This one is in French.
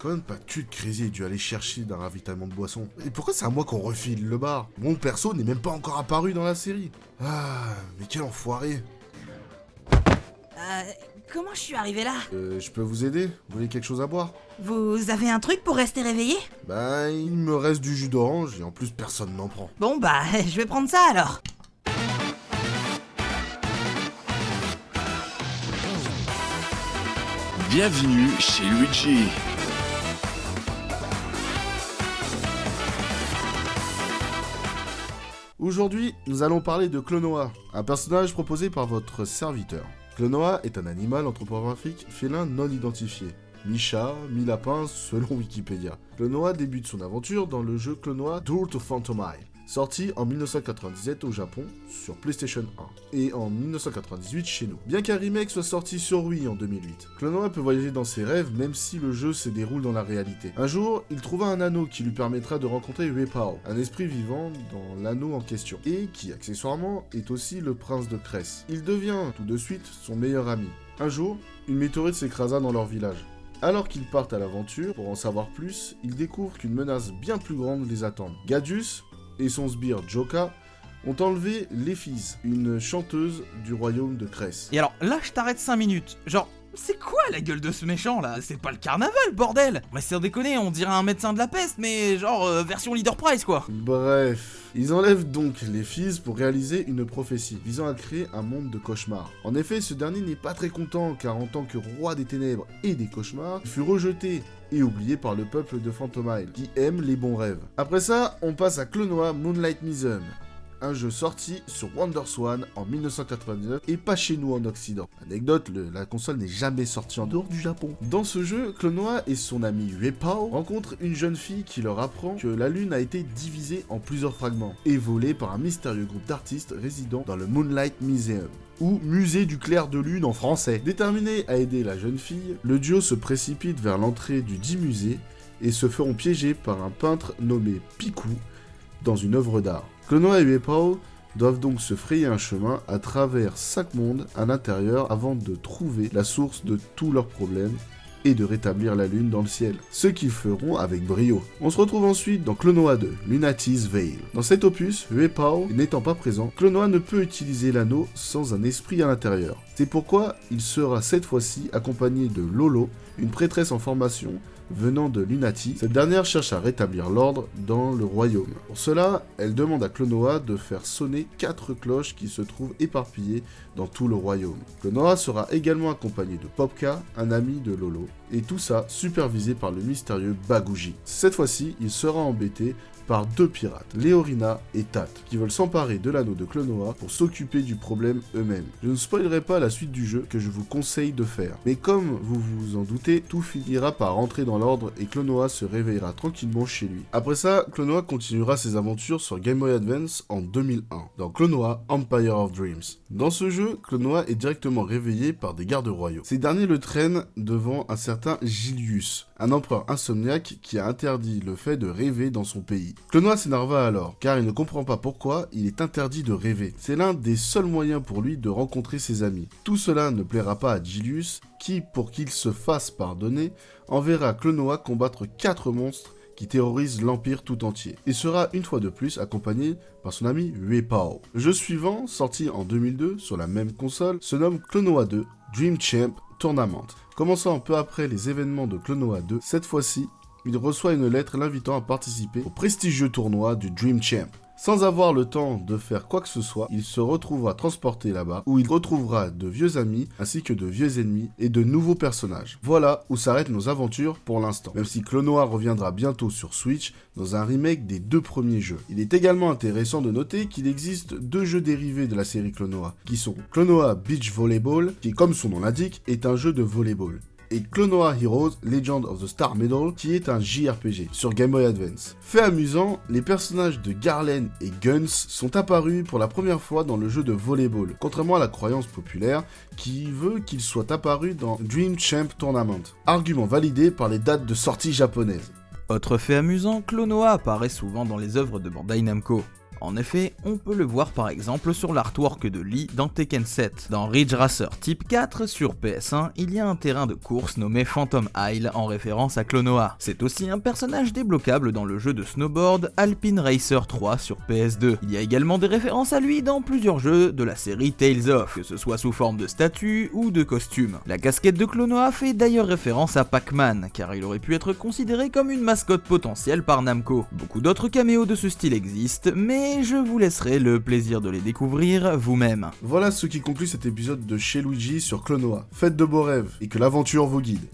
quand même pas cul de Crazy ait dû aller chercher d'un ravitaillement de boissons. Et pourquoi c'est à moi qu'on refile le bar? Mon perso n'est même pas encore apparu dans la série. Ah, mais quel enfoiré. Comment je suis arrivé là? Je peux vous aider? Vous voulez quelque chose à boire? Vous avez un truc pour rester réveillé? Bah, il me reste du jus d'orange et en plus personne n'en prend. Bon bah, je vais prendre ça alors. Bienvenue chez Luigi. Aujourd'hui, nous allons parler de Klonoa, un personnage proposé par votre serviteur. Klonoa est un animal anthropomorphique félin non identifié. Mi-chat, mi-lapin, selon Wikipédia. Klonoa débute son aventure dans le jeu Klonoa Duel to Phantomile, sorti en 1997 au Japon sur PlayStation 1 et en 1998 chez nous. Bien qu'un remake soit sorti sur Wii en 2008, Klonoa peut voyager dans ses rêves même si le jeu se déroule dans la réalité. Un jour, il trouva un anneau qui lui permettra de rencontrer Uepao, un esprit vivant dans l'anneau en question, et qui accessoirement est aussi le prince de Cress. Il devient tout de suite son meilleur ami. Un jour, une météorite s'écrasa dans leur village. Alors qu'ils partent à l'aventure, pour en savoir plus, ils découvrent qu'une menace bien plus grande les attend. Gadus et son sbire Joka ont enlevé Léphise, une chanteuse du royaume de Cress. Et alors là je t'arrête 5 minutes, genre c'est quoi la gueule de ce méchant là? C'est pas le carnaval bordel! Mais sans déconner, on dirait un médecin de la peste mais genre version Leader Price quoi. Bref, ils enlèvent donc Léphise pour réaliser une prophétie visant à créer un monde de cauchemars. En effet, ce dernier n'est pas très content car en tant que roi des ténèbres et des cauchemars, il fut rejeté et oublié par le peuple de Phantomile, qui aime les bons rêves. Après ça, on passe à Klonoa Moonlight Museum, un jeu sorti sur WonderSwan en 1999 et pas chez nous en Occident. Anecdote, la console n'est jamais sortie en dehors du Japon. Dans ce jeu, Klonoa et son ami Uepao rencontrent une jeune fille qui leur apprend que la lune a été divisée en plusieurs fragments et volée par un mystérieux groupe d'artistes résidant dans le Moonlight Museum, ou Musée du clair de lune en français. Déterminé à aider la jeune fille, le duo se précipite vers l'entrée du dit musée et se feront piéger par un peintre nommé Piku dans une œuvre d'art. Klonoa et Uepao doivent donc se frayer un chemin à travers 5 mondes à l'intérieur avant de trouver la source de tous leurs problèmes et de rétablir la lune dans le ciel, ce qu'ils feront avec brio. On se retrouve ensuite dans Klonoa 2, Lunati's Veil. Dans cet opus, Uepao n'étant pas présent, Klonoa ne peut utiliser l'anneau sans un esprit à l'intérieur. C'est pourquoi il sera cette fois-ci accompagné de Lolo, une prêtresse en formation venant de Lunati. Cette dernière cherche à rétablir l'ordre dans le royaume. Pour cela, elle demande à Klonoa de faire sonner 4 cloches qui se trouvent éparpillées dans tout le royaume. Klonoa sera également accompagné de Popka, un ami de Lolo, et tout ça supervisé par le mystérieux Baguji. Cette fois-ci, il sera embêté par 2 pirates, Léorina et Tat, qui veulent s'emparer de l'anneau de Klonoa pour s'occuper du problème eux-mêmes. Je ne spoilerai pas la suite du jeu que je vous conseille de faire, mais comme vous vous en doutez, tout finira par rentrer dans l'ordre et Klonoa se réveillera tranquillement chez lui. Après ça, Klonoa continuera ses aventures sur Game Boy Advance en 2001, dans Klonoa Empire of Dreams. Dans ce jeu, Klonoa est directement réveillé par des gardes royaux. Ces derniers le traînent devant un certain Gilius, un empereur insomniaque qui a interdit le fait de rêver dans son pays. Klonoa s'énerva alors, car il ne comprend pas pourquoi il est interdit de rêver. C'est l'un des seuls moyens pour lui de rencontrer ses amis. Tout cela ne plaira pas à Gilius, qui, pour qu'il se fasse pardonner, enverra Klonoa combattre 4 monstres qui terrorisent l'Empire tout entier, et sera une fois de plus accompagné par son ami Uepao. Le jeu suivant, sorti en 2002 sur la même console, se nomme Klonoa 2 Dream Champ Tournament. Commençant peu après les événements de Klonoa 2, cette fois-ci, il reçoit une lettre l'invitant à participer au prestigieux tournoi du Dream Champ. Sans avoir le temps de faire quoi que ce soit, il se retrouvera transporté là-bas, où il retrouvera de vieux amis, ainsi que de vieux ennemis, et de nouveaux personnages. Voilà où s'arrêtent nos aventures pour l'instant, même si Klonoa reviendra bientôt sur Switch, dans un remake des 2 premiers jeux. Il est également intéressant de noter qu'il existe 2 jeux dérivés de la série Klonoa, qui sont Klonoa Beach Volleyball, qui comme son nom l'indique, est un jeu de volleyball, et Klonoa Heroes Legend of the Star Medal, qui est un JRPG sur Game Boy Advance. Fait amusant, les personnages de Garland et Guns sont apparus pour la première fois dans le jeu de volleyball, contrairement à la croyance populaire qui veut qu'ils soient apparus dans Dream Champ Tournament, argument validé par les dates de sortie japonaises. Autre fait amusant, Klonoa apparaît souvent dans les œuvres de Bandai Namco. En effet, on peut le voir par exemple sur l'artwork de Lee dans Tekken 7. Dans Ridge Racer Type 4 sur PS1, il y a un terrain de course nommé Phantom Isle en référence à Klonoa. C'est aussi un personnage débloquable dans le jeu de snowboard Alpine Racer 3 sur PS2. Il y a également des références à lui dans plusieurs jeux de la série Tales of, que ce soit sous forme de statue ou de costume. La casquette de Klonoa fait d'ailleurs référence à Pac-Man, car il aurait pu être considéré comme une mascotte potentielle par Namco. Beaucoup d'autres caméos de ce style existent, mais je vous laisserai le plaisir de les découvrir vous-même. Voilà ce qui conclut cet épisode de Chez Luigi sur Klonoa. Faites de beaux rêves et que l'aventure vous guide.